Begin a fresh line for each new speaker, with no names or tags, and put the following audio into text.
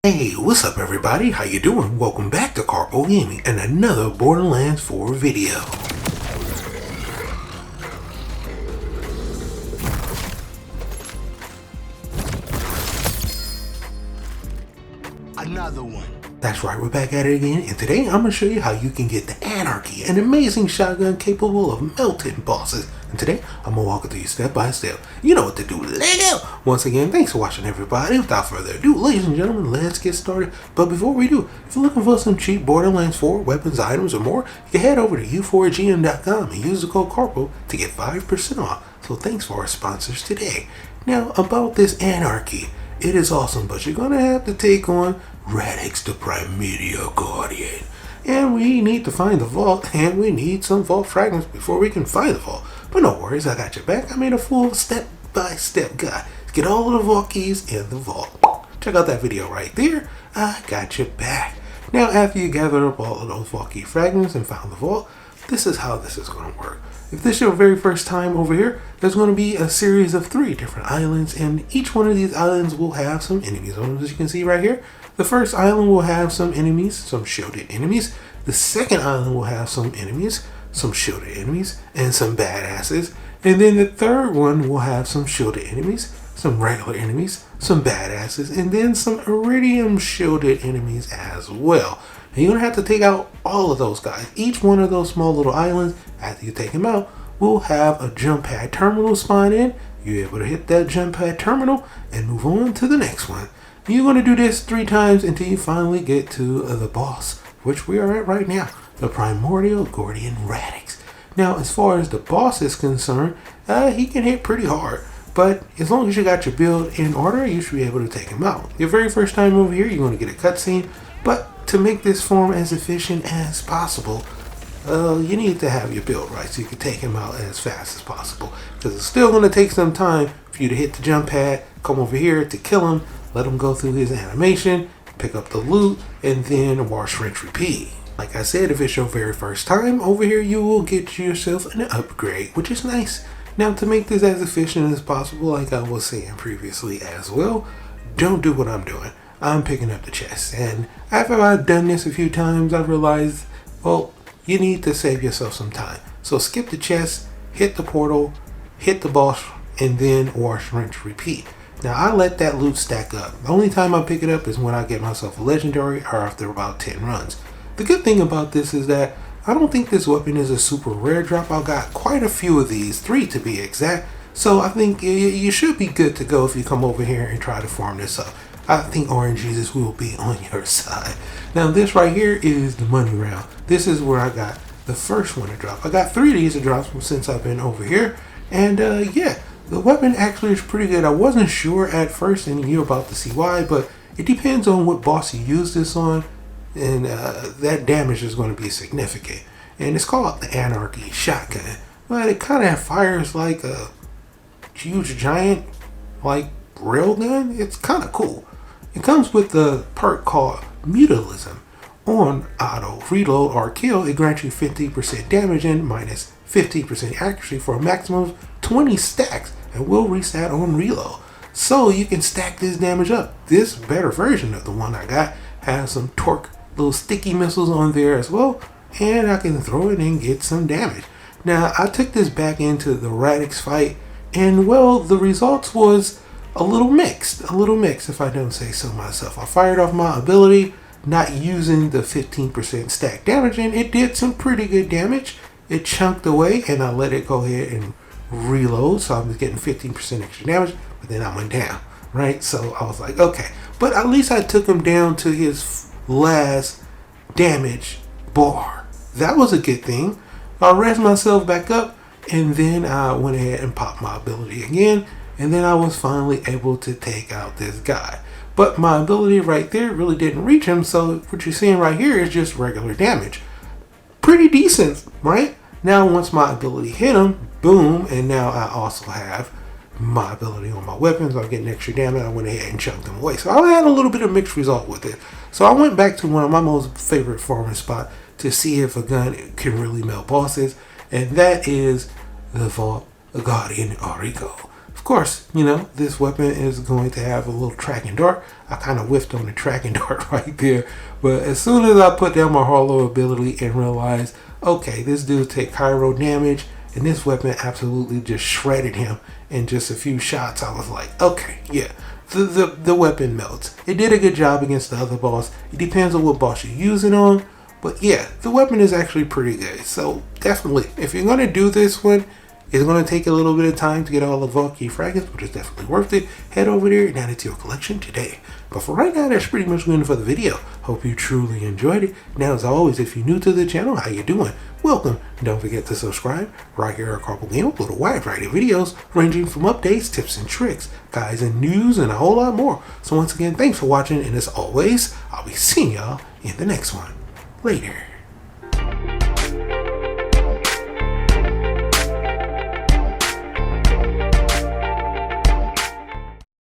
Hey, what's up everybody? How you doing? Welcome back to Karpo Gaming and another Borderlands 4 video.
Another one.
That's right, we're back at it again, and today I'm going to show you how you can get the Anarchy, an amazing shotgun capable of melting bosses. And today, I'm going to walk it through you step by step. You know what to do. Let's go! Once again, thanks for watching everybody. Without further ado, ladies and gentlemen, let's get started. But before we do, if you're looking for some cheap Borderlands 4 weapons, items, or more, you can head over to u4gm.com and use the code Karpo to get 5% off. So thanks for our sponsors today. Now, about this Anarchy. It is awesome, but you're going to have to take on Radix the Primordial Guardian. And we need to find the vault, and we need some vault fragments before we can find the vault. But no worries, I got your back. I made a full step-by-step guide to get all of the vault keys in the vault. Check out that video right there. I got your back. Now, after you gather up all of those vault key fragments and found the vault, this is how this is going to work. If this is your very first time over here, there's going to be a series of 3 different islands, and each one of these islands will have some enemies on them, as you can see right here. The first island will have some enemies, some shielded enemies. The second island will have some enemies, some shielded enemies, and some badasses. And then the third one will have some shielded enemies, some regular enemies, some badasses, and then some iridium shielded enemies as well. And you're going to have to take out all of those guys. Each one of those small little islands, after you take them out, will have a jump pad terminal spawn in. You're able to hit that jump pad terminal and move on to the next one. You're going to do this 3 times until you finally get to the boss, which we are at right now, the Primordial Guardian Radix. Now, as far as the boss is concerned, he can hit pretty hard. But as long as you got your build in order, you should be able to take him out. Your very first time over here, you're going to get a cutscene. But to make this form as efficient as possible, you need to have your build right so you can take him out as fast as possible. Because it's still going to take some time for you to hit the jump pad, come over here to kill him, let him go through his animation, pick up the loot, and then wash, rinse, repeat. Like I said, if it's your very first time over here, you will get yourself an upgrade, which is nice. Now, to make this as efficient as possible, like I was saying previously as well, don't do what I'm doing. I'm picking up the chest, and after I've done this a few times, I realized, well, you need to save yourself some time. So skip the chest, hit the portal, hit the boss, and then wash, rinse, repeat. Now, I let that loot stack up. The only time I pick it up is when I get myself a legendary or after about 10 runs. The good thing about this is that I don't think this weapon is a super rare drop. I got quite a few of these, 3 to be exact. So I think you should be good to go if you come over here and try to farm this up. I think Orange Jesus will be on your side. Now, this right here is the money round. This is where I got the first one to drop. I got 3 of these to drop since I've been over here. And yeah, the weapon actually is pretty good. I wasn't sure at first, and you're about to see why, but it depends on what boss you use this on, and that damage is going to be significant. And it's called the Anarchy shotgun. But it kind of fires like a huge giant, like, railgun. It's kind of cool. It comes with the perk called Mutilism. On auto reload or kill, it grants you 50% damage and minus 15% accuracy for a maximum of 20 stacks and will reset on reload. So you can stack this damage up. This better version of the one I got has some torque, little sticky missiles on there as well, and I can throw it and get some damage. Now, I took this back into the Radix fight, and well, the results was a little mixed if I don't say so myself. I fired off my ability, not using the 15% stack damage, and it did some pretty good damage. It chunked away, and I let it go ahead and reload, so I was getting 15% extra damage, but then I went down, right? So I was like, okay, but at least I took him down to his last damage bar. That was a good thing. I raised myself back up, and then I went ahead and popped my ability again, and then I was finally able to take out this guy. But my ability right there really didn't reach him, so what you're seeing right here is just regular damage. Pretty decent, right? Now, once my ability hit him, boom, and now I also have my ability on my weapons. I'm getting extra damage. I went ahead and chunked them away. So I had a little bit of mixed result with it. So I went back to one of my most favorite farming spots to see if a gun can really melt bosses, and that is the Vault Guardian Orico. Of course, you know, this weapon is going to have a little tracking dart. I kind of whiffed on the tracking dart right there. But as soon as I put down my hollow ability and realized, okay, this dude take Karpo damage, and this weapon absolutely just shredded him in just a few shots, I was like, okay, yeah, the weapon melts. It did a good job against the other boss. It depends on what boss you use it on. But yeah, the weapon is actually pretty good. So definitely, if you're going to do this one, it's going to take a little bit of time to get all the Valkyrie fragments, but it's definitely worth it. Head over there and add it to your collection today. But for right now, that's pretty much going for the video. Hope you truly enjoyed it. Now, as always, if you're new to the channel, how you doing? Welcome. Don't forget to subscribe. Right here at Karpo Gaming, upload a wide variety of videos ranging from updates, tips and tricks, guides and news, and a whole lot more. So once again, thanks for watching, and as always, I'll be seeing y'all in the next one. Later.